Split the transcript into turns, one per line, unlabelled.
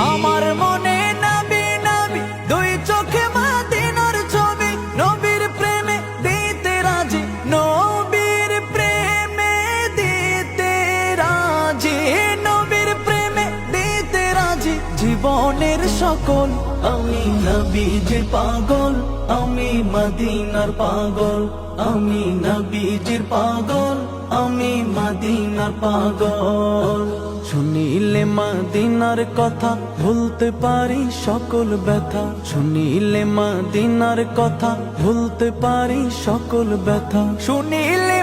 আমার মনে নবী নবী দুই চোখে মদিনার ছবি, নবীর প্রেমে দিতে রাজি, নবীর প্রেমে দিতে রাজি, নবীর প্রেমে দিতে রাজি। জীবনের সকল আমি নবীজির পাগল, আমি মদিনার পাগল, আমি নবীজির পাগল, আমি মদিনার পাগল। শুনিলে মদিনার কথা ভুলতে পারি সকল ব্যথা, শুনিলে মদিনার কথা ভুলতে পারি সকল ব্যথা, শুনিলে